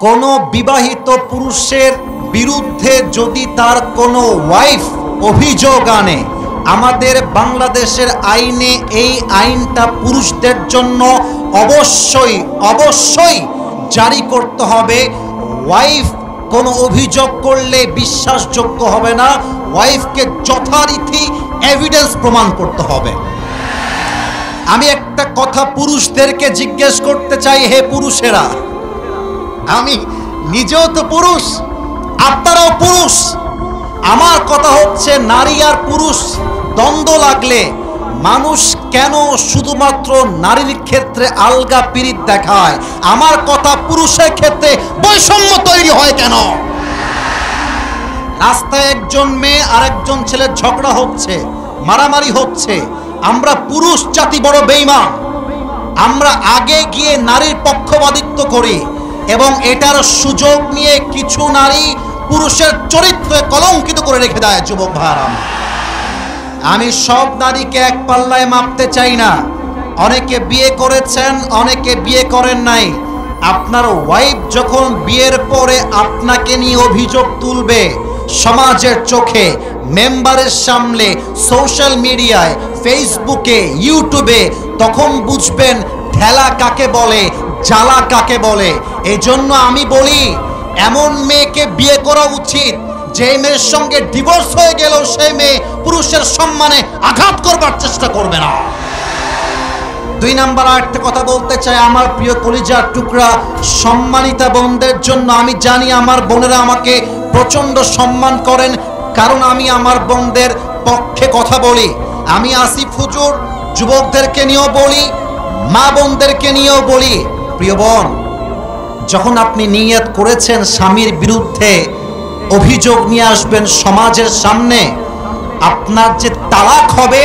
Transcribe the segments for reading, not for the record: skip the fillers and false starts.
কোনো বিবাহিত পুরুষের বিরুদ্ধে যদি তার কোনো ওয়াইফ অভিযোগ আনে, আমাদের বাংলাদেশের আইনে এই আইনটা পুরুষদের জন্য অবশ্যই জারি করতে হবে। ওয়াইফ কোনো অভিযোগ করলে বিশ্বাসযোগ্য হবে না, ওয়াইফকে যথারীতি এভিডেন্স প্রমাণ করতে হবে। আমি একটা কথা পুরুষদেরকে জিজ্ঞেস করতে চাই, হে পুরুষেরা, আমি নিজেও তো পুরুষ, আপনারাও পুরুষ। আমার কথা হচ্ছে, নারী আর পুরুষ দ্বন্দ্ব লাগলে মানুষ কেন শুধুমাত্র নারীর ক্ষেত্রে আলগা পিরিত দেখায়? আমার কথা, পুরুষের ক্ষেত্রে বৈষম্য তৈরি হয় কেন? রাস্তায় একজন মেয়ে আর একজন ছেলের ঝগড়া হচ্ছে, মারামারি হচ্ছে, আমরা পুরুষ জাতি বড় বেঈমান। আমরা আগে গিয়ে নারীর পক্ষপাতিত্ব করি এবং এটার সুযোগ নিয়ে কিছু নারী পুরুষের চরিত্রে কলঙ্কিত করে রেখে দেয়। যুবক ভাইরা, আমি সব নারীকে এক পাল্লায় মাপতে চাই না। অনেকে বিয়ে করেছেন, অনেকে বিয়ে করেন নাই। আপনার ওয়াইফ যখন বিয়ের পরে আপনাকে নিয়ে অভিযোগ তুলবে সমাজের চোখে, মেম্বারের সামনে, সোশ্যাল মিডিয়ায়, ফেসবুকে, ইউটিউবে, তখন বুঝবেন ঠেলা কাকে বলে, জ্বালা কাকে বলে। এই জন্য আমি বলি, এমন মেয়েকে বিয়ে করা উচিত যে মেয়ের সঙ্গে ডিভোর্স হয়ে গেল সেই মেয়ে পুরুষের সম্মানে আঘাত করবার চেষ্টা করবে না। 2 নাম্বার আরেকটা কথা বলতে চাই, আমার প্রিয় কলিজার টুকরা সম্মানিতা বোনদের জন্য। আমি জানি আমার বোনেরা আমাকে প্রচন্ড সম্মান করেন, কারণ আমি আমার বোনদের পক্ষে কথা বলি। আমি আসিফ হুজুর যুবকদেরকে নিয়েও বলি, মা বোনদেরকে নিয়েও বলি, প্রিয় বোন, যখন আপনি নিয়ত করেছেন স্বামীর বিরুদ্ধে অভিযোগ নিয়ে আসবেন সমাজের সামনে, আপনার যে তালাক হবে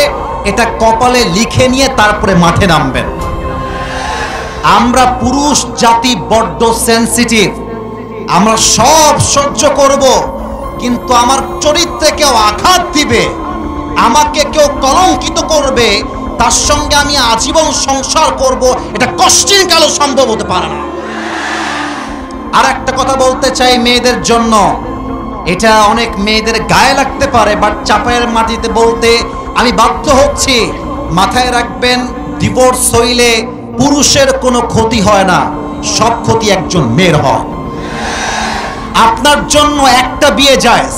এটা কপালে লিখে নিয়ে তারপরে মাঠে নামবেন। আমরা পুরুষ জাতি বড্ড সেনসিটিভ, আমরা সব সহ্য করব, কিন্তু আমার চরিত্রে কেউ আঘাত দিবে, আমাকে কেউ কলঙ্কিত করবে, তার সঙ্গে আমি আজীবন সংসার করব, এটা কষ্টের কালো সম্ভব হতে পারে না। আর একটা কথা বলতে চাই মেয়েদের জন্য, এটা অনেক মেয়েদের গায়ে লাগতে পারে, বাট চাপায়ের মাটিতে বলতে আমি বাধ্য হচ্ছি। মাথায় রাখবেন, ডিভোর্স হইলে পুরুষের কোনো ক্ষতি হয় না, সব ক্ষতি একজন মেয়ের হয়। আপনার জন্য একটা বিয়ে জায়েজ,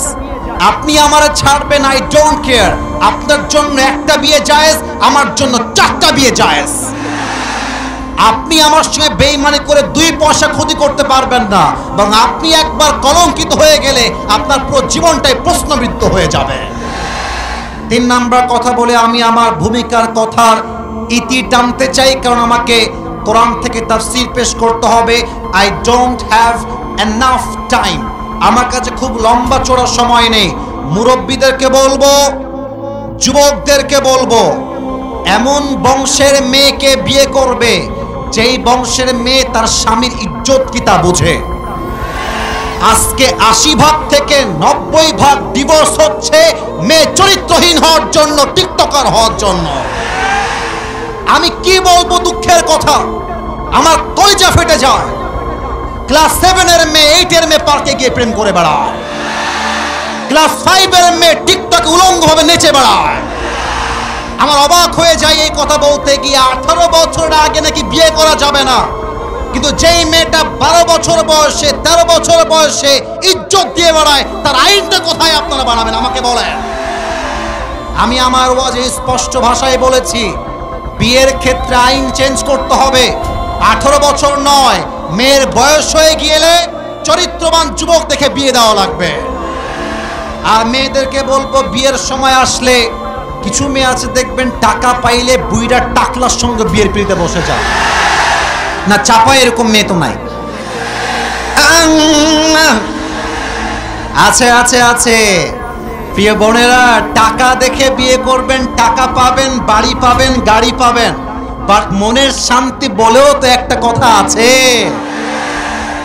আপনি আমারে ছাড়বেন, আই ডোন্ট কেয়ার। আপনার জন্য একটা বিয়ে জায়েজ, আমার জন্য 4টা বিয়ে জায়েজ। আপনি আমার সঙ্গে বেঈমানি করে 2 পয়সা ক্ষতি করতে পারবেন না, এবং আপনি একবার কলঙ্কিত হয়ে গেলে আপনার পুরো জীবনটাই প্রশ্নবিদ্ধ হয়ে যাবে। 3 নাম্বার কথা বলে আমি আমার ভূমিকার কথার ইতি টানতে চাই, কারণ আমাকে কোরআন থেকে তাফসীর পেশ করতে হবে। I don't have enough time, আমার কাছে খুব লম্বা চড়া সময় নেই। মুরব্বীদেরকে বলবো, যুবকদেরকে বলবো, এমন বংশের মেয়েকে বিয়ে করবে যেই বংশের মেয়ে তার স্বামীর ইজ্জত কি তা বোঝে। আজকে 80 ভাগ থেকে 90 ভাগ ডিভোর্স হচ্ছে মেয়ে চরিত্রহীন হওয়ার জন্য, টিকটকার হওয়ার জন্য। আমি কি বলবো, দুঃখের কথা, আমার কলিজা ফেটে যায়। ক্লাস 7 এর মেয়ে 8 এর মেয়ে পার্কে গিয়ে প্রেম করে বেড়ায়, ক্লাস 5 এর মেয়ে টিকটকে উলঙ্গভাবে নেচে বেড়ায়। আমার অবাক হয়ে যায় এই কথা বলতে গিয়ে। 18 বছর আগে নাকি বিয়ে করা যাবে না, কিন্তু যেই মেয়েটা 12 বছর বয়সে, 13 বছর বয়সে ইজ্জত দিয়ে বেড়ায়, তার আইনটা কোথায় আপনারা বানাবেন আমাকে বলেন। আমি আমার ওয়াজে স্পষ্ট ভাষায় বলেছি, বিয়ের ক্ষেত্রে আইন চেঞ্জ করতে হবে। 18 বছর নয়, মেয়ের বয়স হয়ে গেলে চরিত্রবান যুবক দেখে বিয়ে দেওয়া লাগবে। আর মেয়েদেরকে বলবো, বিয়ের সময় আসলে কিছু মেয়ে আছে দেখবেন টাকা পাইলে বুইড়া টাকলার সঙ্গে বিয়ের পিড়িতে বসে যায় না। চাপা এরকম মেয়ে তো নাই, আছে আছে আছে। প্রিয় বোনেরা, টাকা দেখে বিয়ে করবেন, টাকা পাবেন, বাড়ি পাবেন, গাড়ি পাবেন, বাট মনের শান্তি বলেও তো একটা কথা আছে।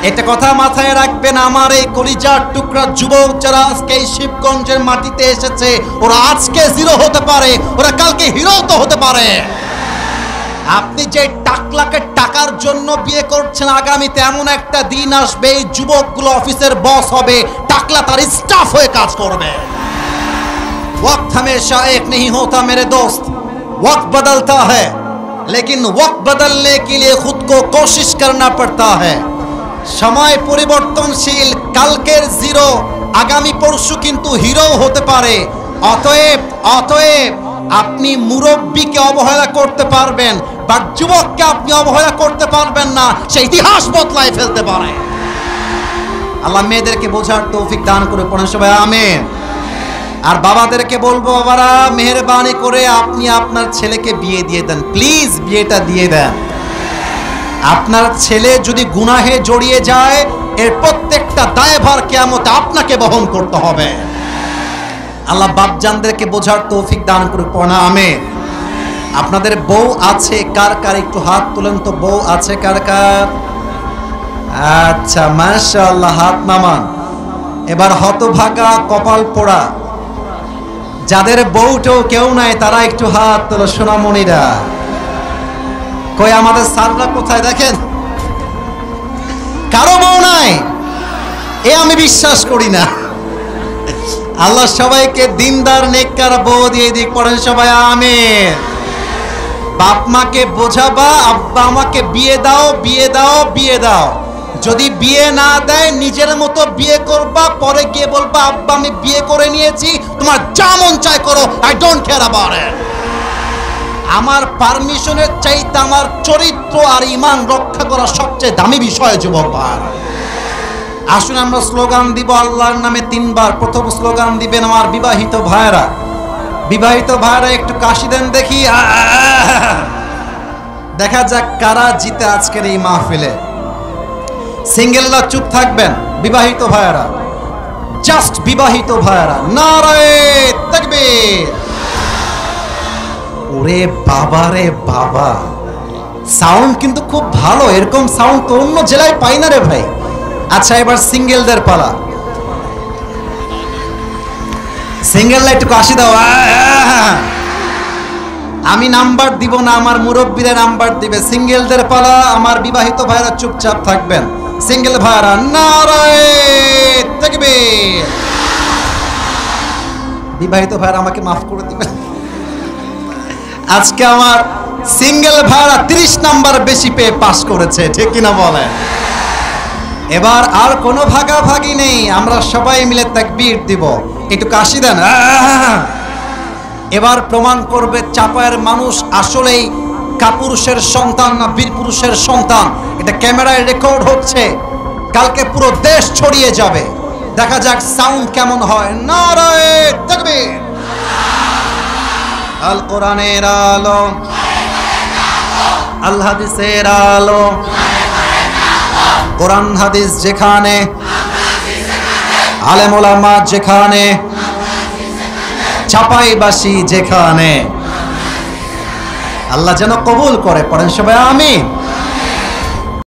এটা কথা মাথায় রাখবেন। আমার এই কলিজার টুকরা যুবক যারা আজকে এই শিবগঞ্জের মাটিতে এসেছে, ওরা আজকে জিরো হতে পারে, ওরা কালকে হিরো তো হতে পারে। আপনি যে টাকলাকে টাকার জন্য বিয়ে করছেন, আগামীতে এমন একটা দিন আসবে এই যুবকগুলো অফিসের বস হবে, টাকলা তার স্টাফ হয়ে কাজ করবে। वक्त हमेशा एक नहीं होता मेरे दोस्त, वक्त बदलता है, लेकिन वक्त बदलने के लिए खुद को कोशिश करना पड़ता है। समय পরিবর্তনশীল, কালকের জিরো আগামী পরশু কিন্তু হিরো হতে পারে। অতএব আপনি মুরব্বীকে অবহেলা করতে পারবেন, বাট যুবককে আপনি অবহেলা করতে পারবেন না, সে ইতিহাস বদলায় ফেলতে পারে। আল্লাহ মেয়েদেরকে বোঝার তৌফিক দান করে পড়েন সবাই আমিন। আর বাবাদেরকে বলবো, বাবারা মেহেরবানি করে আপনি আপনার ছেলেকে বিয়ে দিয়ে দেন, প্লিজ বিয়েটা দিয়ে দেন। আপনার ছেলে যদি গুনাহে জড়িয়ে যায়, এর প্রত্যেকটা দায়ভার কিয়ামতে আপনাকে বহন করতে হবে। আল্লাহ বাপজানদেরকে বোঝার তৌফিক দান করে পড়েন আমিন। আপনাদের বউ আছে কার কার, একটু হাত তুলেন তো। বউ আছে কার কার? আচ্ছা মাশাআল্লাহ, হাত নামান। এবার হতভাগা কপাল পোড়া যাদের বউটাও কেউ নাই, তারা একটু হাত তোলো। সোনামণিরা কই? আমাদের সাররা কোথায়? দেখেন কারো বউ নাই, এ আমি বিশ্বাস করি না। আল্লাহ সবাইকে দিনদার নেককার বউ দিয়ে দিক। পড়েন সবাই আমিন। বাপ মাকে বোঝাবা, আব্বা আমাকে বিয়ে দাও, বিয়ে দাও, বিয়ে দাও। যদি বিয়ে না দেয় নিজের মতো বিয়ে করবা, পরে গিয়ে বলবা আব্বা আমি বিয়ে করে নিয়েছি, তোমার যা মন চায় করো, I don't care about it. আমার পারমিশনের চাইতে আমার চরিত্র আর ঈমান রক্ষা করা সবচেয়ে দামি বিষয় যুবক ভাই। আসুন আমরা স্লোগান দিব আল্লাহর নামে 3 বার। প্রথম স্লোগান দিবেন আমার বিবাহিত ভাইরা। বিবাহিত ভাইরা একটু কাশি দেন দেখি। দেখা যাক কারা জিতে আজকের এই মাহফিলে। সিঙ্গেলরা চুপ থাকবেন। বিবাহিত ভাইরা, জাস্ট বিবাহিত ভাইরা, নারায়ে তাকবীর। ওরে বাবা রে বাবা, সাউন্ড কিন্তু খুব ভালো। এরকম সাউন্ড তো অন্য জেলায় পাই না রে ভাই। আচ্ছা এবার সিঙ্গেলদের পালা। সিঙ্গেলরা একটু কাশি দাও। আমি নাম্বার দিব না, আমার মুরব্বীরা নাম্বার দিবে। সিঙ্গেলদের পালা। আমার বিবাহিত ভাইরা চুপচাপ থাকবেন। সিঙ্গেল ভাইরা নারায়ে তাকবীর। বিবাহিত ভাইরা আমাকে মাফ করে দিবেন। আজকে আমার সিঙ্গেল ভাইরা 30 নাম্বার বেশি পেয়ে পাস করেছে, ঠিক কিনা বলেন? এবার আর কোনো ভাগাভাগি নেই, আমরা সবাই মিলে তাকবীর দিব। একটু কাশি দেন। এবার প্রমাণ করবে চাপায়ের মানুষ আসলেই কাপুরুষের সন্তান না বীর পুরুষের সন্তান। এটা ক্যামেরায় রেকর্ড হচ্ছে, কালকে পুরো দেশ ছড়িয়ে যাবে। দেখা যাক সাউন্ড কেমন হয়। নারায়ে তাকবীর। আল কোরআনের আলো, আল হাদিসের আলো। কোরআন হাদিস যেখানে, আলেম ওলামা যেখানে, চাপাইবাসী যেখানে। আল্লাহ যেন কবুল করে। পড়েন সবাই আমিন।